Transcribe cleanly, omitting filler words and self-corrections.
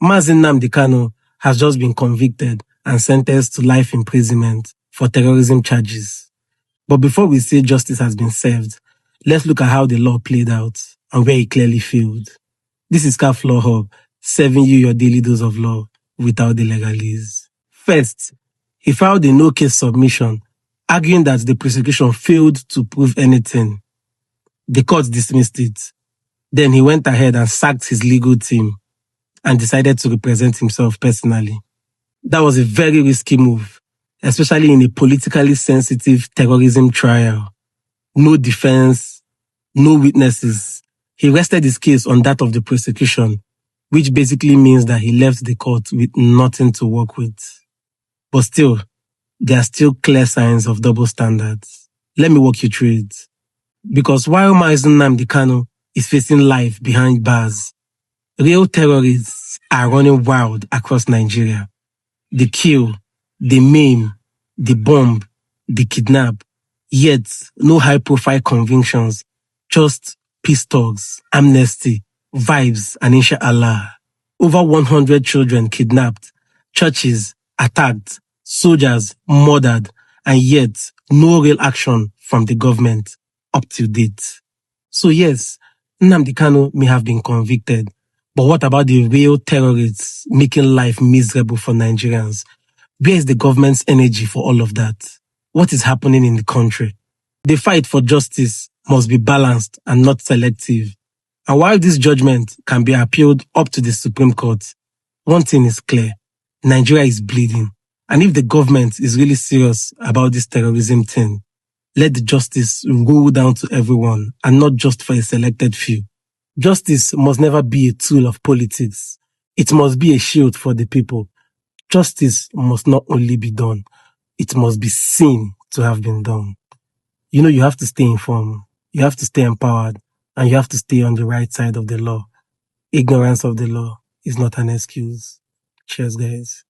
Mazi Nnamdi Kanu has just been convicted and sentenced to life imprisonment for terrorism charges. But before we say justice has been served, let's look at how the law played out and where it clearly failed. This is CAF Law Hub, serving you your daily dose of law without the legalese. First, he filed a no-case submission, arguing that the prosecution failed to prove anything. The court dismissed it. Then he went ahead and sacked his legal team and decided to represent himself personally. That was a very risky move, especially in a politically sensitive terrorism trial. No defense, no witnesses. He rested his case on that of the prosecution, which basically means that he left the court with nothing to work with. But still, there are still clear signs of double standards. Let me walk you through it. Because while Mazi Nnamdi Kanu is facing life behind bars, real terrorists are running wild across Nigeria. They kill, they maim, they bomb, they kidnap. Yet, no high-profile convictions, just peace talks, amnesty, vibes, and inshallah. Over 100 children kidnapped, churches attacked, soldiers murdered, and yet no real action from the government up to date. So yes, Nnamdi Kanu may have been convicted, but what about the real terrorists making life miserable for Nigerians? Where is the government's energy for all of that? What is happening in the country? The fight for justice must be balanced and not selective. And while this judgment can be appealed up to the Supreme Court, one thing is clear: Nigeria is bleeding. And if the government is really serious about this terrorism thing, let the justice roll down to everyone and not just for a selected few. Justice must never be a tool of politics. It must be a shield for the people. Justice must not only be done, it must be seen to have been done. You have to stay informed, you have to stay empowered, and you have to stay on the right side of the law. Ignorance of the law is not an excuse. Cheers, guys.